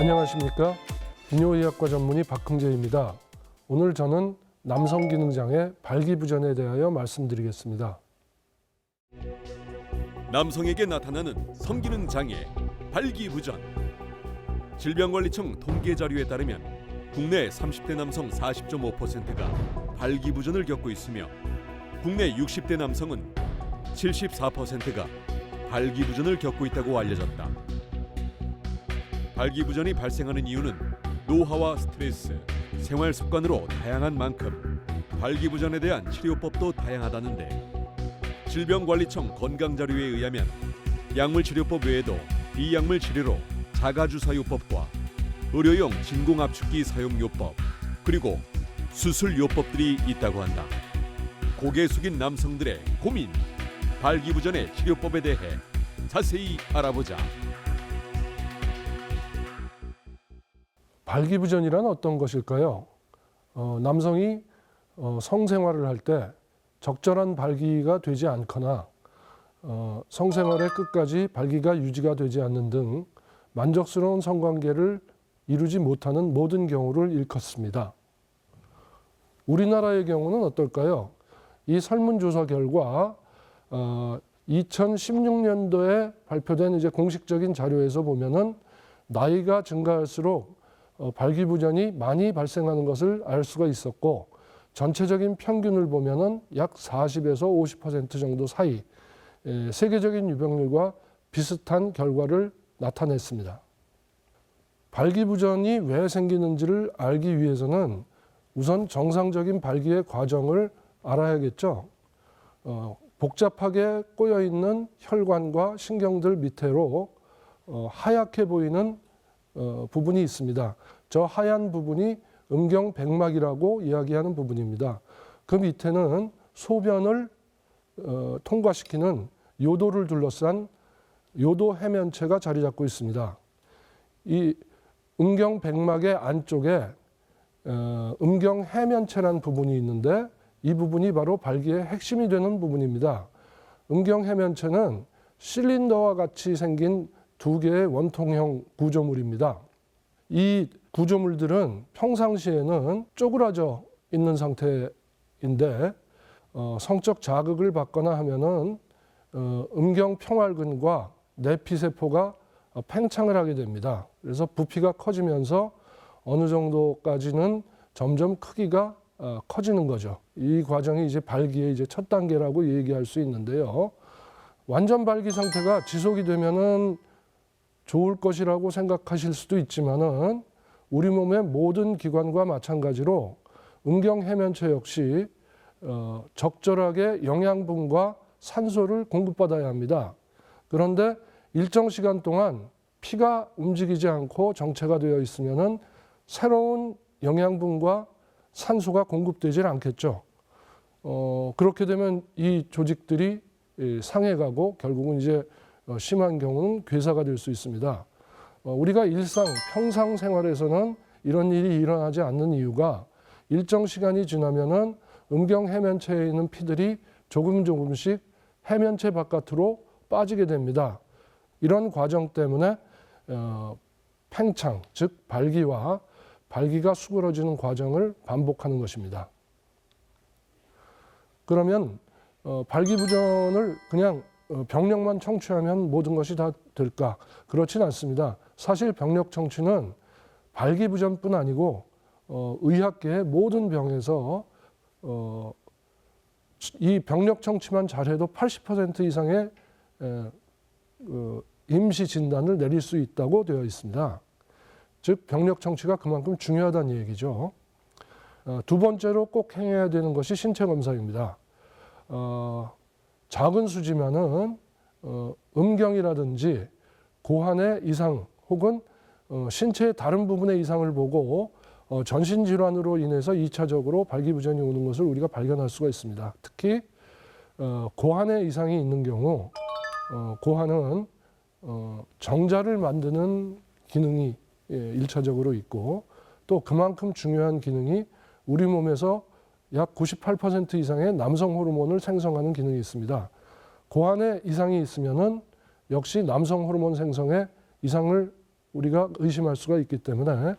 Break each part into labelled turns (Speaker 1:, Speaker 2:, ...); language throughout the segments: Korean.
Speaker 1: 안녕하십니까. 비뇨의학과 전문의 박흥재입니다. 오늘 저는 남성기능장애 발기부전에 대하여 말씀드리겠습니다.
Speaker 2: 남성에게 나타나는 성기능 장애, 발기부전. 질병관리청 통계 자료에 따르면 국내 30대 남성 40.5%가 발기부전을 겪고 있으며 국내 60대 남성은 74%가 발기부전을 겪고 있다고 알려졌다. 발기부전이 발생하는 이유는 노화와 스트레스, 생활 습관으로 다양한 만큼 발기부전에 대한 치료법도 다양하다는데 질병관리청 건강자료에 의하면 약물치료법 외에도 비약물 치료로 자가주사요법과 의료용 진공압축기 사용요법 그리고 수술요법들이 있다고 한다. 고개 숙인 남성들의 고민, 발기부전의 치료법에 대해 자세히 알아보자.
Speaker 1: 발기부전이란 어떤 것일까요? 남성이 성생활을 할 때 적절한 발기가 되지 않거나 성생활의 끝까지 발기가 유지가 되지 않는 등 만족스러운 성관계를 이루지 못하는 모든 경우를 일컫습니다. 우리나라의 경우는 어떨까요? 이 설문조사 결과 2016년도에 발표된 이제 공식적인 자료에서 보면은 나이가 증가할수록 발기부전이 많이 발생하는 것을 알 수가 있었고 전체적인 평균을 보면은 약 40에서 50% 정도 사이 세계적인 유병률과 비슷한 결과를 나타냈습니다. 발기부전이 왜 생기는지를 알기 위해서는 우선 정상적인 발기의 과정을 알아야겠죠. 복잡하게 꼬여있는 혈관과 신경들 밑으로 하얗게 보이는 부분이 있습니다. 저 하얀 부분이 음경백막이라고 이야기하는 부분입니다. 그 밑에는 소변을 통과시키는 요도를 둘러싼 요도 해면체가 자리 잡고 있습니다. 이 음경백막의 안쪽에 음경해면체라는 부분이 있는데 이 부분이 바로 발기의 핵심이 되는 부분입니다. 음경해면체는 실린더와 같이 생긴 두 개의 원통형 구조물입니다. 이 구조물들은 평상시에는 쪼그라져 있는 상태인데 성적 자극을 받거나 하면은 음경평활근과 내피세포가 팽창을 하게 됩니다. 그래서 부피가 커지면서 어느 정도까지는 점점 크기가 커지는 거죠. 이 과정이 이제 발기의 이제 첫 단계라고 얘기할 수 있는데요. 완전 발기 상태가 지속이 되면은 좋을 것이라고 생각하실 수도 있지만은 우리 몸의 모든 기관과 마찬가지로 음경해면체 역시 적절하게 영양분과 산소를 공급받아야 합니다. 그런데 일정 시간 동안 피가 움직이지 않고 정체가 되어 있으면은 새로운 영양분과 산소가 공급되질 않겠죠. 그렇게 되면 이 조직들이 상해가고 결국은 이제 심한 경우는 괴사가 될 수 있습니다. 우리가 평상 생활에서는 이런 일이 일어나지 않는 이유가 일정 시간이 지나면은 음경해면체에 있는 피들이 조금씩 해면체 바깥으로 빠지게 됩니다. 이런 과정 때문에 팽창, 즉 발기와 발기가 수그러지는 과정을 반복하는 것입니다. 그러면 발기부전을 그냥 병력만 청취하면 모든 것이 다 될까? 그렇진 않습니다. 사실 병력 청취는 발기부전뿐 아니고 의학계의 모든 병에서 이 병력 청취만 잘해도 80% 이상의 임시 진단을 내릴 수 있다고 되어 있습니다. 즉 병력 청취가 그만큼 중요하다는 얘기죠. 두 번째로 꼭 행해야 되는 것이 신체 검사입니다. 작은 수지만은 음경이라든지 고환의 이상 혹은 신체의 다른 부분의 이상을 보고 전신 질환으로 인해서 2차적으로 발기부전이 오는 것을 우리가 발견할 수가 있습니다. 특히 고환의 이상이 있는 경우 고환은 정자를 만드는 기능이 1차적으로 있고 또 그만큼 중요한 기능이 우리 몸에서 약 98% 이상의 남성 호르몬을 생성하는 기능이 있습니다. 고환에 이상이 있으면은 역시 남성 호르몬 생성에 이상을 우리가 의심할 수가 있기 때문에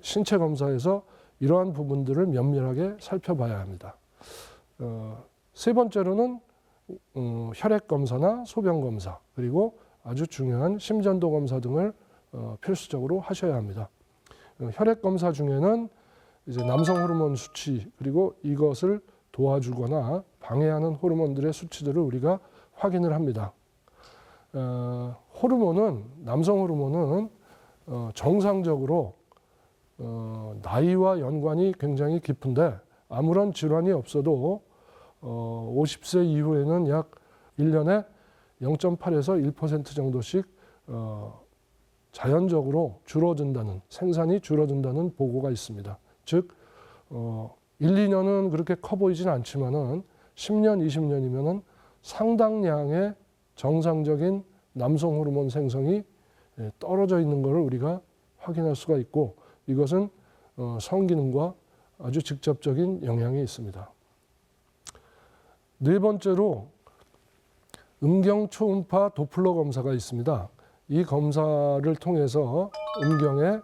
Speaker 1: 신체 검사에서 이러한 부분들을 면밀하게 살펴봐야 합니다. 세 번째로는 혈액 검사나 소변 검사, 그리고 아주 중요한 심전도 검사 등을 필수적으로 하셔야 합니다. 혈액 검사 중에는 이제 남성 호르몬 수치, 그리고 이것을 도와주거나 방해하는 호르몬들의 수치들을 우리가 확인을 합니다. 호르몬은, 남성 호르몬은 정상적으로 나이와 연관이 굉장히 깊은데, 아무런 질환이 없어도 50세 이후에는 약 1년에 0.8에서 1% 정도씩 자연적으로 줄어든다는, 생산이 줄어든다는 보고가 있습니다. 즉 1, 2년은 그렇게 커 보이진 않지만은 10년, 20년이면은 상당량의 정상적인 남성 호르몬 생성이 떨어져 있는 것을 우리가 확인할 수가 있고, 이것은 성기능과 아주 직접적인 영향이 있습니다. 네 번째로 음경 초음파 도플러 검사가 있습니다. 이 검사를 통해서 음경의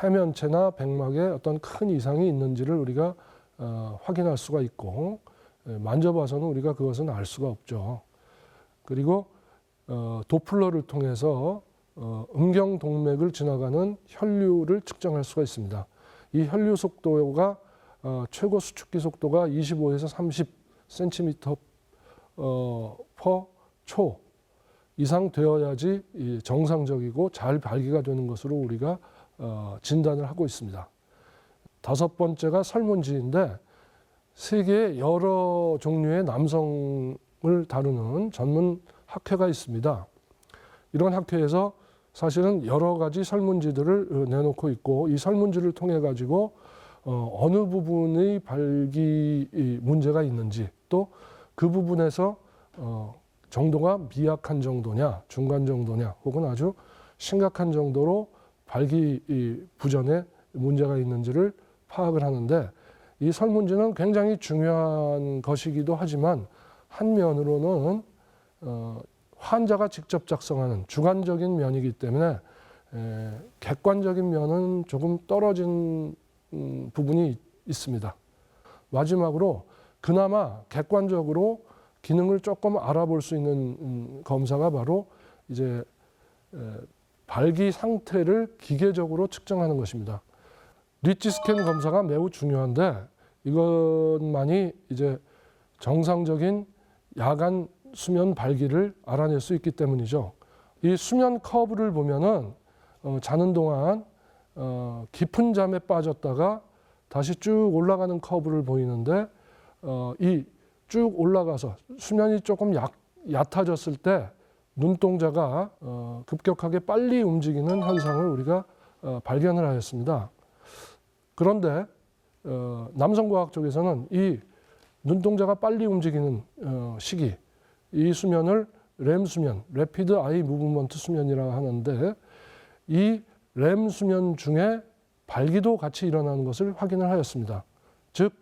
Speaker 1: 해면체나 백막에 어떤 큰 이상이 있는지를 우리가 확인할 수가 있고, 만져봐서는 우리가 그것은 알 수가 없죠. 그리고 도플러를 통해서 음경 동맥을 지나가는 혈류를 측정할 수가 있습니다. 이 혈류 속도가 최고 수축기 속도가 25에서 30cm per 초 이상 되어야지 정상적이고 잘 발기가 되는 것으로 우리가 진단을 하고 있습니다. 다섯 번째가 설문지인데, 세계에 여러 종류의 남성을 다루는 전문 학회가 있습니다. 이런 학회에서 사실은 여러 가지 설문지들을 내놓고 있고, 이 설문지를 통해 가지고 어느 부분의 발기 문제가 있는지, 또 그 부분에서 정도가 미약한 정도냐, 중간 정도냐, 혹은 아주 심각한 정도로 발기 부전에 문제가 있는지를 파악을 하는데, 이 설문지는 굉장히 중요한 것이기도 하지만 한면으로는 환자가 직접 작성하는 주관적인 면이기 때문에 객관적인 면은 조금 떨어진 부분이 있습니다. 마지막으로 그나마 객관적으로 기능을 조금 알아볼 수 있는 검사가 바로 이제 발기 상태를 기계적으로 측정하는 것입니다. 리치 스캔 검사가 매우 중요한데, 이것만이 이제 정상적인 야간 수면 발기를 알아낼 수 있기 때문이죠. 이 수면 커브를 보면은 자는 동안 깊은 잠에 빠졌다가 다시 쭉 올라가는 커브를 보이는데, 이 쭉 올라가서 수면이 조금 얕아졌을 때 눈동자가 급격하게 빨리 움직이는 현상을 우리가 발견을 하였습니다. 그런데 남성과학 쪽에서는 이 눈동자가 빨리 움직이는 시기, 이 수면을 렘 수면, Rapid Eye Movement 수면이라고 하는데, 이 렘 수면 중에 발기도 같이 일어나는 것을 확인을 하였습니다. 즉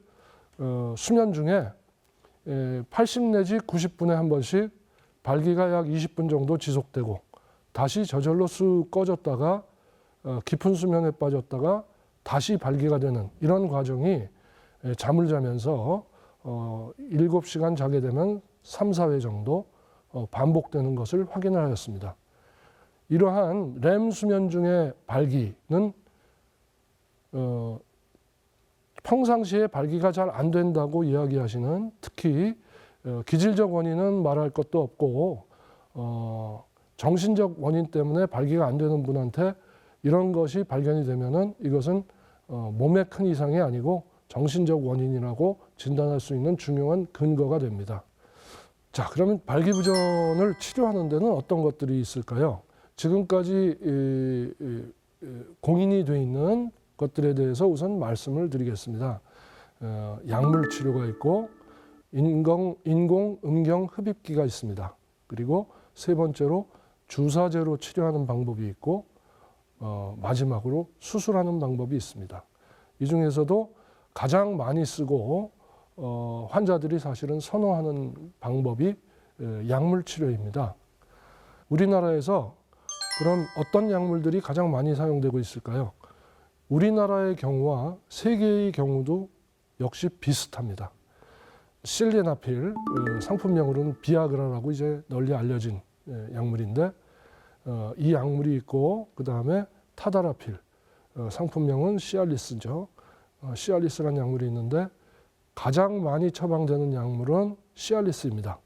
Speaker 1: 수면 중에 80 내지 90분에 한 번씩 발기가 약 20분 정도 지속되고, 다시 저절로 쑥 꺼졌다가 깊은 수면에 빠졌다가 다시 발기가 되는 이런 과정이 잠을 자면서 7시간 자게 되면 3, 4회 정도 반복되는 것을 확인을 하였습니다. 이러한 렘 수면 중의 발기는 평상시에 발기가 잘 안 된다고 이야기하시는, 특히 기질적 원인은 말할 것도 없고 정신적 원인 때문에 발기가 안 되는 분한테 이런 것이 발견이 되면은 이것은 몸에 큰 이상이 아니고 정신적 원인이라고 진단할 수 있는 중요한 근거가 됩니다. 자, 그러면 발기부전을 치료하는 데는 어떤 것들이 있을까요? 지금까지 공인이 돼 있는 것들에 대해서 우선 말씀을 드리겠습니다. 약물 치료가 있고, 인공 음경 흡입기가 있습니다. 그리고 세 번째로 주사제로 치료하는 방법이 있고, 마지막으로 수술하는 방법이 있습니다. 이 중에서도 가장 많이 쓰고 환자들이 사실은 선호하는 방법이 약물 치료입니다. 우리나라에서 그럼 어떤 약물들이 가장 많이 사용되고 있을까요? 우리나라의 경우와 세계의 경우도 역시 비슷합니다. 실데나필, 상품명으로는 비아그라라고 이제 널리 알려진 약물인데, 이 약물이 있고, 그 다음에 타다라필, 상품명은 시알리스죠. 시알리스라는 약물이 있는데 가장 많이 처방되는 약물은 시알리스입니다.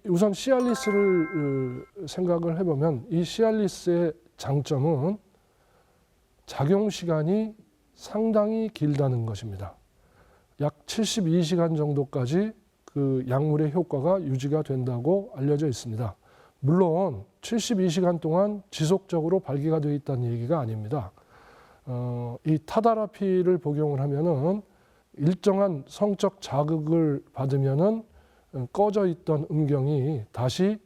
Speaker 1: 우선 시알리스를 생각을 해보면 이 시알리스의 장점은 작용 시간이 상당히 길다는 것입니다. 약 72시간 정도까지 그 약물의 효과가 유지가 된다고 알려져 있습니다. 물론 72시간 동안 지속적으로 발기가 되어 있다는 얘기가 아닙니다. 이 타다라필을 복용을 하면은 일정한 성적 자극을 받으면은 꺼져 있던 음경이 다시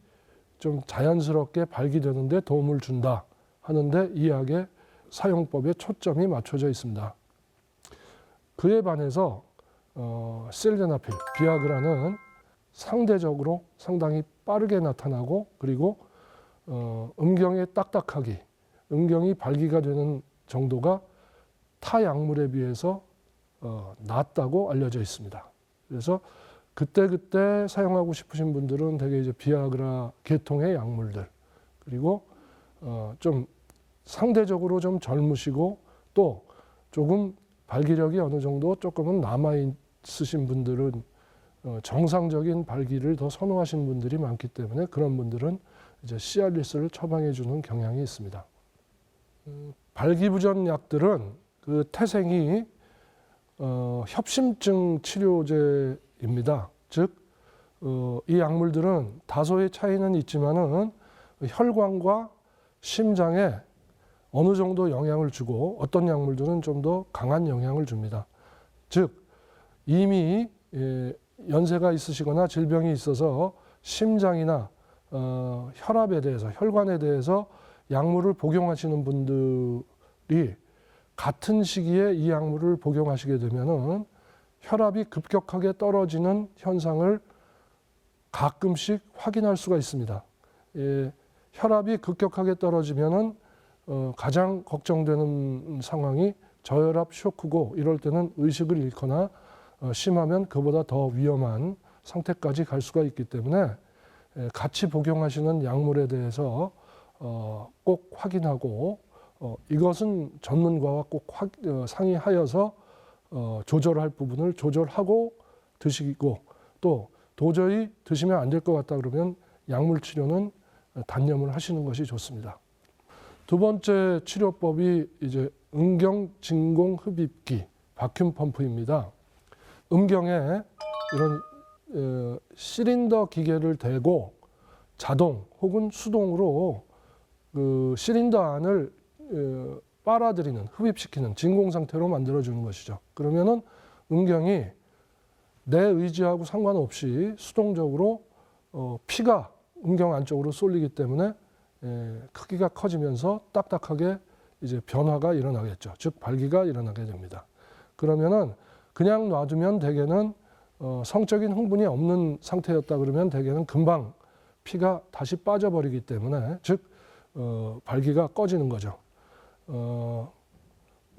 Speaker 1: 좀 자연스럽게 발기되는 데 도움을 준다 하는데 이 약의 사용법에 초점이 맞춰져 있습니다. 그에 반해서 실데나필, 비아그라는 상대적으로 상당히 빠르게 나타나고 그리고 음경의 딱딱하기, 음경이 발기가 되는 정도가 타 약물에 비해서 낮다고 알려져 있습니다. 그래서 그때그때 사용하고 싶으신 분들은 대개 이제 비아그라 계통의 약물들, 그리고 좀 상대적으로 좀 젊으시고 또 조금 발기력이 어느 정도 조금은 남아있으신 분들은 정상적인 발기를 더 선호하시는 분들이 많기 때문에 그런 분들은 이제 시알리스를 처방해 주는 경향이 있습니다. 발기부전 약들은 그 태생이 협심증 치료제입니다. 즉, 이 약물들은 다소의 차이는 있지만은 혈관과 심장에 어느 정도 영향을 주고 어떤 약물들은 좀 더 강한 영향을 줍니다. 즉, 이미 연세가 있으시거나 질병이 있어서 심장이나 혈압에 대해서, 혈관에 대해서 약물을 복용하시는 분들이 같은 시기에 이 약물을 복용하시게 되면은 혈압이 급격하게 떨어지는 현상을 가끔씩 확인할 수가 있습니다. 혈압이 급격하게 떨어지면은 가장 걱정되는 상황이 저혈압 쇼크고 이럴 때는 의식을 잃거나 심하면 그보다 더 위험한 상태까지 갈 수가 있기 때문에 같이 복용하시는 약물에 대해서 꼭 확인하고 이것은 전문가와 꼭 상의하여서 조절할 부분을 조절하고 드시고 또 도저히 드시면 안 될 것 같다 그러면 약물 치료는 단념을 하시는 것이 좋습니다. 두 번째 치료법이 이제 음경 진공 흡입기 바큐um 펌프입니다. 음경에 이런 시린더 기계를 대고 자동 혹은 수동으로 그 시린더 안을 빨아들이는, 흡입시키는 진공 상태로 만들어주는 것이죠. 그러면은 음경이 내 의지하고 상관없이 수동적으로 피가 음경 안쪽으로 쏠리기 때문에 크기가 커지면서 딱딱하게 이제 변화가 일어나겠죠. 즉 발기가 일어나게 됩니다. 그러면은 그냥 놔두면 대개는 성적인 흥분이 없는 상태였다 그러면 대개는 금방 피가 다시 빠져버리기 때문에 즉 발기가 꺼지는 거죠.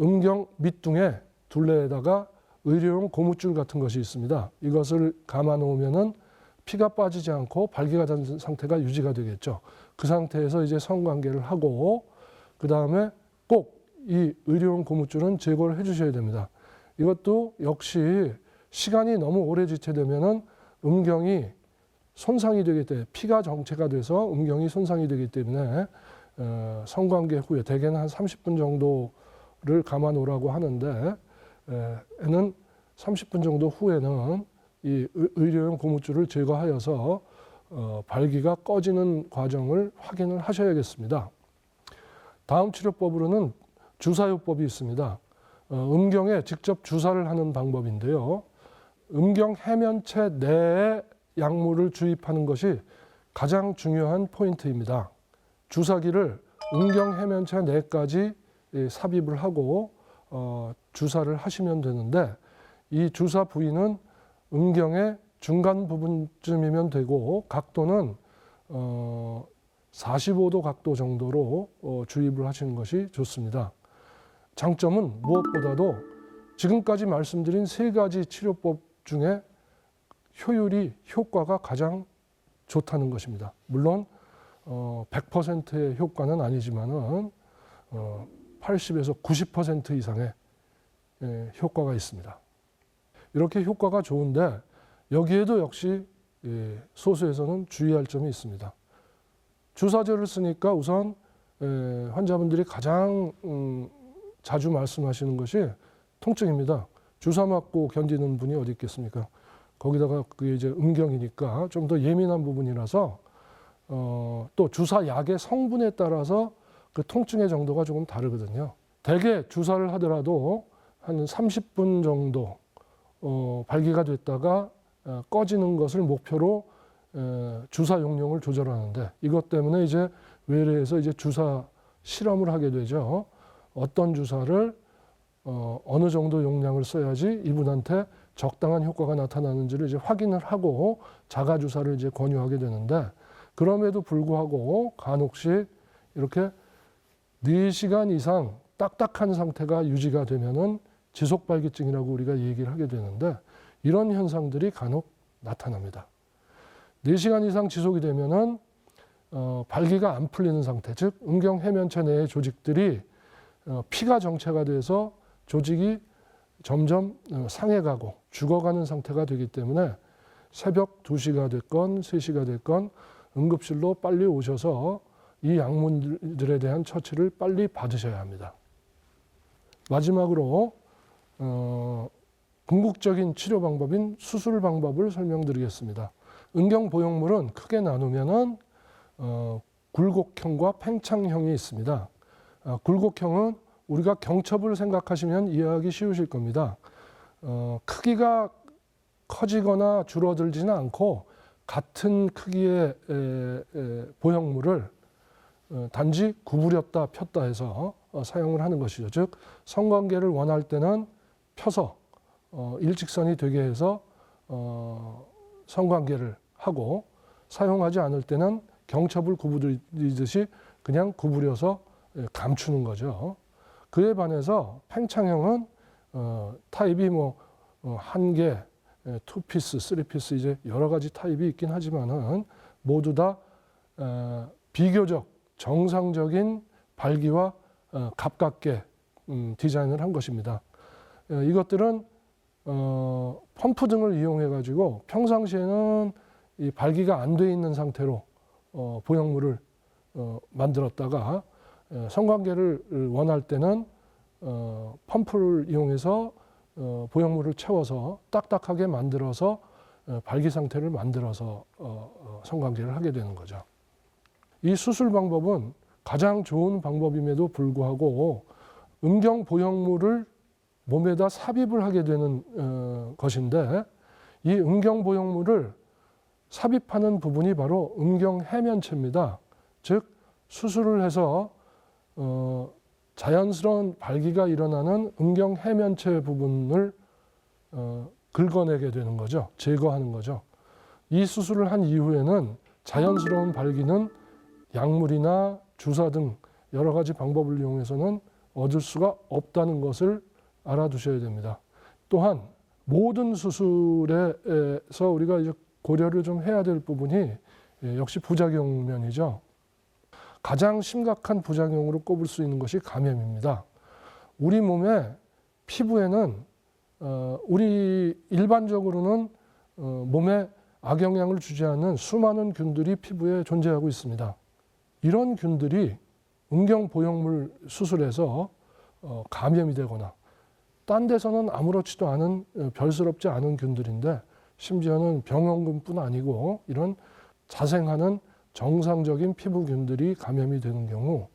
Speaker 1: 음경 밑둥에 둘레에다가 의료용 고무줄 같은 것이 있습니다. 이것을 감아 놓으면은 피가 빠지지 않고 발기가 된 상태가 유지가 되겠죠. 그 상태에서 이제 성관계를 하고 그 다음에 꼭 이 의료용 고무줄은 제거를 해주셔야 됩니다. 이것도 역시 시간이 너무 오래 지체되면은 음경이 손상이 되기 때문에 피가 정체가 돼서 음경이 손상이 되기 때문에 성관계 후에 대개는 한 30분 정도를 감아 놓으라고 하는데 에는 30분 정도 후에는 이 의료용 고무줄을 제거하여서 발기가 꺼지는 과정을 확인을 하셔야겠습니다. 다음 치료법으로는 주사요법이 있습니다. 음경에 직접 주사를 하는 방법인데요. 음경 해면체 내에 약물을 주입하는 것이 가장 중요한 포인트입니다. 주사기를 음경 해면체 내까지 삽입을 하고 주사를 하시면 되는데 이 주사 부위는 음경의 중간 부분쯤이면 되고 각도는 45도 각도 정도로 주입을 하시는 것이 좋습니다. 장점은 무엇보다도 지금까지 말씀드린 3가지 치료법 중에 효과가 가장 좋다는 것입니다. 물론 100%의 효과는 아니지만은 80에서 90% 이상의 효과가 있습니다. 이렇게 효과가 좋은데 여기에도 역시 소수에서는 주의할 점이 있습니다. 주사제를 쓰니까 우선 환자분들이 가장 자주 말씀하시는 것이 통증입니다. 주사 맞고 견디는 분이 어디 있겠습니까? 거기다가 그게 이제 음경이니까 좀 더 예민한 부분이라서 또 주사 약의 성분에 따라서 그 통증의 정도가 조금 다르거든요. 대개 주사를 하더라도 한 30분 정도 발기가 됐다가 꺼지는 것을 목표로 주사 용량을 조절하는데 이것 때문에 이제 외래에서 이제 주사 실험을 하게 되죠. 어떤 주사를 어느 정도 용량을 써야지 이분한테 적당한 효과가 나타나는지를 이제 확인을 하고 자가 주사를 이제 권유하게 되는데 그럼에도 불구하고 간혹씩 이렇게 4시간 이상 딱딱한 상태가 유지가 되면은 지속 발기증이라고 우리가 얘기를 하게 되는데 이런 현상들이 간혹 나타납니다. 4시간 이상 지속이 되면은 발기가 안 풀리는 상태, 즉 음경 해면체 내의 조직들이 피가 정체가 돼서 조직이 점점 상해가고 죽어가는 상태가 되기 때문에 새벽 2시가 됐건 3시가 됐건 응급실로 빨리 오셔서 이 약물들에 대한 처치를 빨리 받으셔야 합니다. 마지막으로 궁극적인 치료 방법인 수술 방법을 설명드리겠습니다. 음경보형물은 크게 나누면은 굴곡형과 팽창형이 있습니다. 굴곡형은 우리가 경첩을 생각하시면 이해하기 쉬우실 겁니다. 크기가 커지거나 줄어들지는 않고 같은 크기의 보형물을 단지 구부렸다 폈다 해서 사용을 하는 것이죠. 즉 성관계를 원할 때는 펴서 일직선이 되게 해서 성관계를 하고 사용하지 않을 때는 경첩을 구부리듯이 그냥 구부려서 감추는 거죠. 그에 반해서 팽창형은 타입이 뭐 1개, 2피스, 3피스 이제 여러 가지 타입이 있긴 하지만은 모두 다 비교적 정상적인 발기와 가깝게 디자인을 한 것입니다. 이것들은 펌프 등을 이용해 가지고 평상시에는 이 발기가 안 돼 있는 상태로 보형물을 만들었다가 성관계를 원할 때는 펌프를 이용해서 보형물을 채워서 딱딱하게 만들어서 발기 상태를 만들어서 성관계를 하게 되는 거죠. 이 수술 방법은 가장 좋은 방법임에도 불구하고 음경 보형물을 몸에다 삽입을 하게 되는 것인데 이 음경 보형물을 삽입하는 부분이 바로 음경 해면체입니다. 즉 수술을 해서 자연스러운 발기가 일어나는 음경 해면체 부분을 긁어내게 되는 거죠. 제거하는 거죠. 이 수술을 한 이후에는 자연스러운 발기는 약물이나 주사 등 여러 가지 방법을 이용해서는 얻을 수가 없다는 것을 알아두셔야 됩니다. 또한 모든 수술에서 우리가 이제 고려를 좀 해야 될 부분이 역시 부작용 면이죠. 가장 심각한 부작용으로 꼽을 수 있는 것이 감염입니다. 우리 몸의 피부에는 우리 일반적으로는 몸에 악영향을 주지 않는 수많은 균들이 피부에 존재하고 있습니다. 이런 균들이 음경 보형물 수술에서 감염이 되거나 딴 데서는 아무렇지도 않은 별스럽지 않은 균들인데 심지어는 병원균뿐 아니고 이런 자생하는 정상적인 피부균들이 감염이 되는 경우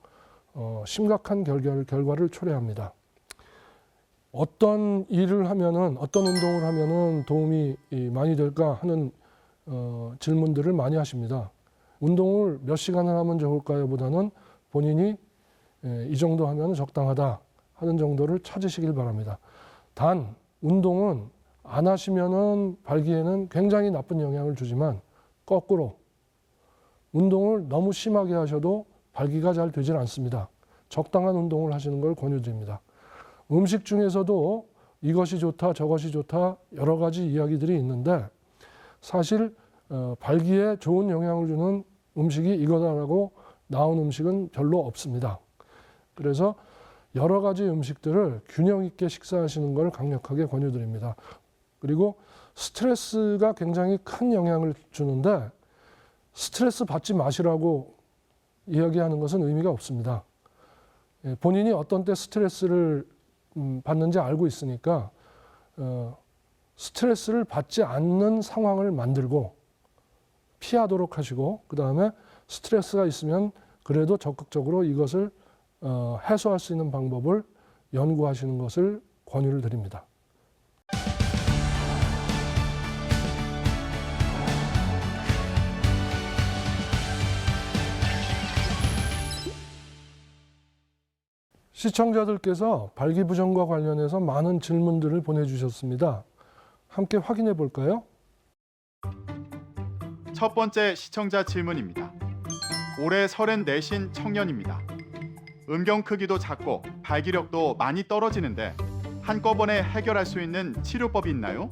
Speaker 1: 심각한 결과를 초래합니다. 어떤 일을 하면은 어떤 운동을 하면은 도움이 많이 될까 하는 질문들을 많이 하십니다. 운동을 몇 시간을 하면 좋을까요? 보다는 본인이 이 정도 하면 적당하다 하는 정도를 찾으시길 바랍니다. 단 운동은 안 하시면은 발기에는 굉장히 나쁜 영향을 주지만 거꾸로 운동을 너무 심하게 하셔도 발기가 잘 되질 않습니다. 적당한 운동을 하시는 걸 권유드립니다. 음식 중에서도 이것이 좋다, 저것이 좋다 여러 가지 이야기들이 있는데 사실 발기에 좋은 영향을 주는 음식이 이거다라고 나온 음식은 별로 없습니다. 그래서 여러 가지 음식들을 균형 있게 식사하시는 걸 강력하게 권유드립니다. 그리고 스트레스가 굉장히 큰 영향을 주는데 스트레스 받지 마시라고 이야기하는 것은 의미가 없습니다. 본인이 어떤 때 스트레스를 받는지 알고 있으니까 스트레스를 받지 않는 상황을 만들고 피하도록 하시고 그 다음에 스트레스가 있으면 그래도 적극적으로 이것을 해소할 수 있는 방법을 연구하시는 것을 권유를 드립니다. 시청자들께서 발기부전과 관련해서 많은 질문들을 보내주셨습니다. 함께 확인해 볼까요?
Speaker 3: 첫 번째 시청자 질문입니다. 올해 34신 청년입니다. 음경 크기도 작고 발기력도 많이 떨어지는데 한꺼번에 해결할 수 있는 치료법이 있나요?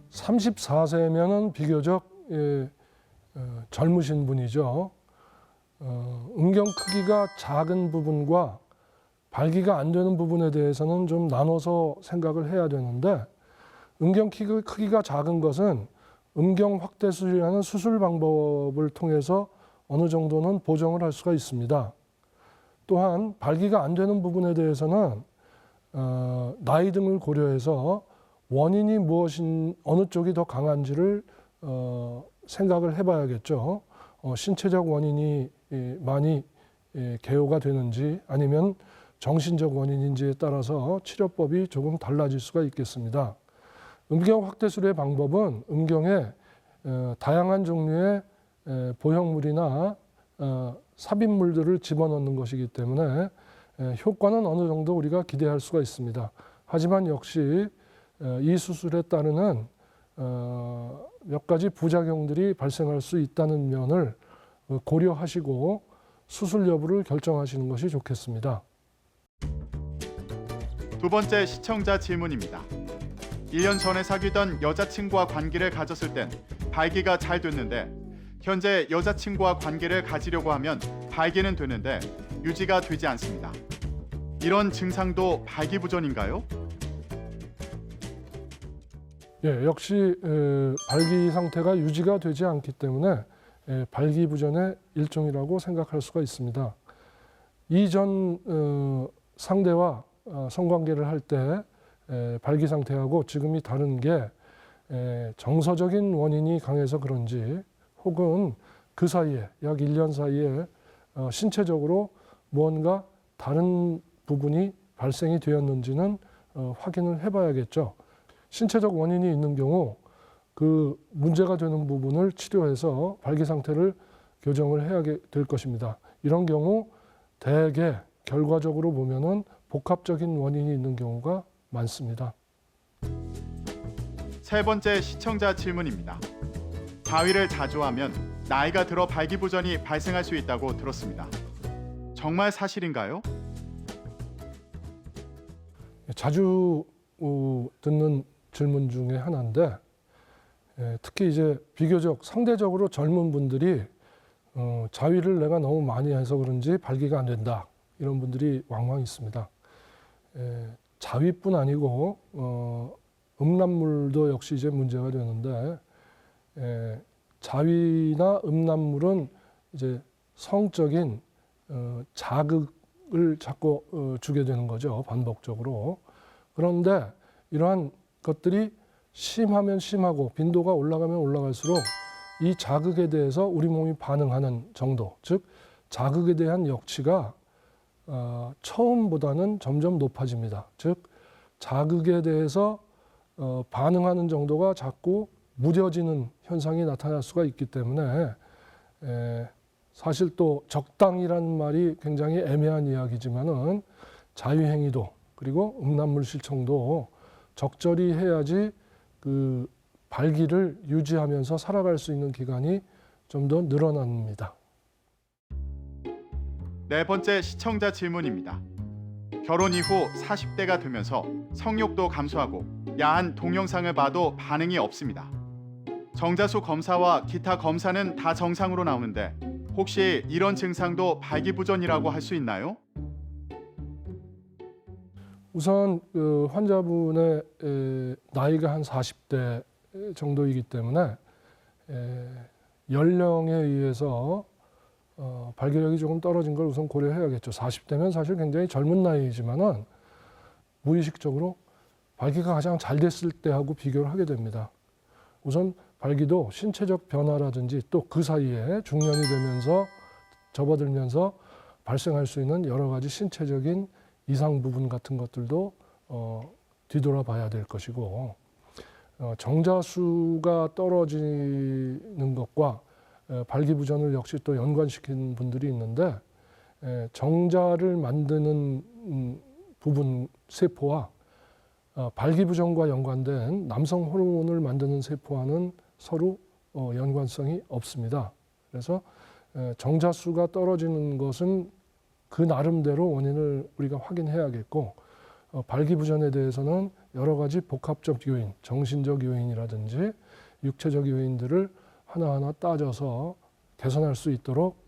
Speaker 1: 34세면은 비교적 젊으신 분이죠. 음경 크기가 작은 부분과 발기가 안 되는 부분에 대해서는 좀 나눠서 생각을 해야 되는데 음경 크기가 작은 것은 음경 확대 수술이라는 수술 방법을 통해서 어느 정도는 보정을 할 수가 있습니다. 또한 발기가 안 되는 부분에 대해서는 나이 등을 고려해서 원인이 어느 쪽이 더 강한지를 생각을 해봐야겠죠. 신체적 원인이 많이 개요가 되는지 아니면 정신적 원인인지에 따라서 치료법이 조금 달라질 수가 있겠습니다. 음경 확대술의 방법은 음경에 다양한 종류의 보형물이나 삽입물들을 집어넣는 것이기 때문에 효과는 어느 정도 우리가 기대할 수가 있습니다. 하지만 역시 이 수술에 따르는 몇 가지 부작용들이 발생할 수 있다는 면을 고려하시고 수술 여부를 결정하시는 것이 좋겠습니다.
Speaker 3: 두 번째 시청자 질문입니다. 1년 전에 사귀던 여자친구와 관계를 가졌을 땐 발기가 잘 됐는데 현재 여자친구와 관계를 가지려고 하면 발기는 되는데 유지가 되지 않습니다. 이런 증상도 발기부전인가요?
Speaker 1: 예, 역시 발기 상태가 유지가 되지 않기 때문에 발기부전의 일종이라고 생각할 수가 있습니다. 이전 상대와 성관계를 할 때 발기 상태하고 지금이 다른 게 정서적인 원인이 강해서 그런지 혹은 그 사이에 약 1년 사이에 신체적으로 무언가 다른 부분이 발생이 되었는지는 확인을 해봐야겠죠. 신체적 원인이 있는 경우 그 문제가 되는 부분을 치료해서 발기 상태를 교정을 해야 될 것입니다. 이런 경우 대개 결과적으로 보면은 복합적인 원인이 있는 경우가 많습니다.
Speaker 3: 세 번째 시청자 질문입니다. 자위를 자주 하면 나이가 들어 발기부전이 발생할 수 있다고 들었습니다. 정말 사실인가요?
Speaker 1: 자주 듣는 질문 중에 하나인데 특히 이제 비교적 상대적으로 젊은 분들이 자위를 내가 너무 많이 해서 그런지 발기가 안 된다 이런 분들이 왕왕 있습니다. 자위뿐 아니고 음란물도 역시 이제 문제가 되는데 자위나 음란물은 이제 성적인 자극을 자꾸 주게 되는 거죠, 반복적으로. 그런데 이러한 것들이 심하면 심하고 빈도가 올라가면 올라갈수록 이 자극에 대해서 우리 몸이 반응하는 정도, 즉 자극에 대한 역치가 처음보다는 점점 높아집니다. 즉 자극에 대해서 반응하는 정도가 자꾸 무뎌지는 현상이 나타날 수가 있기 때문에 사실 또 적당이라는 말이 굉장히 애매한 이야기지만은 자유행위도 그리고 음란물 실청도 적절히 해야지 그 발기를 유지하면서 살아갈 수 있는 기간이 좀 더 늘어납니다.
Speaker 3: 네 번째 시청자 질문입니다. 결혼 이후 40대가 되면서 성욕도 감소하고 야한 동영상을 봐도 반응이 없습니다. 정자수 검사와 기타 검사는 다 정상으로 나오는데 혹시 이런 증상도 발기부전이라고 할 수 있나요?
Speaker 1: 우선 그 환자분의 나이가 한 40대 정도이기 때문에 연령에 의해서 발기력이 조금 떨어진 걸 우선 고려해야겠죠. 40대면 사실 굉장히 젊은 나이지만은 무의식적으로 발기가 가장 잘 됐을 때하고 비교를 하게 됩니다. 우선 발기도 신체적 변화라든지 또 그 사이에 중년이 되면서 접어들면서 발생할 수 있는 여러 가지 신체적인 이상 부분 같은 것들도 뒤돌아봐야 될 것이고, 정자수가 떨어지는 것과 발기부전을 역시 또 연관시킨 분들이 있는데, 정자를 만드는 부분 세포와 발기부전과 연관된 남성 호르몬을 만드는 세포와는 서로 연관성이 없습니다. 그래서 정자수가 떨어지는 것은 그 나름대로 원인을 우리가 확인해야겠고, 발기부전에 대해서는 여러 가지 복합적 요인, 정신적 요인이라든지 육체적 요인들을 하나하나 따져서 개선할 수 있도록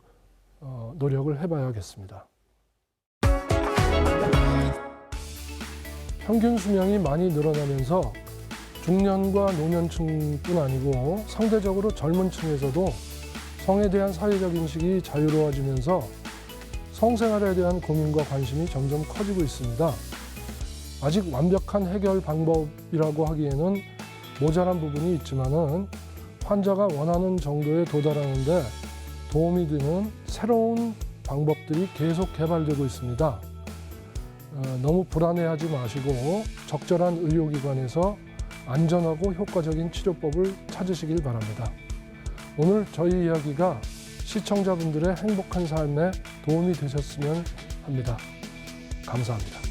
Speaker 1: 노력을 해봐야겠습니다. 평균 수명이 많이 늘어나면서 중년과 노년층뿐 아니고 상대적으로 젊은 층에서도 성에 대한 사회적 인식이 자유로워지면서 성생활에 대한 고민과 관심이 점점 커지고 있습니다. 아직 완벽한 해결 방법이라고 하기에는 모자란 부분이 있지만은 환자가 원하는 정도에 도달하는데 도움이 되는 새로운 방법들이 계속 개발되고 있습니다. 너무 불안해하지 마시고 적절한 의료기관에서 안전하고 효과적인 치료법을 찾으시길 바랍니다. 오늘 저희 이야기가 시청자분들의 행복한 삶에 도움이 되셨으면 합니다. 감사합니다.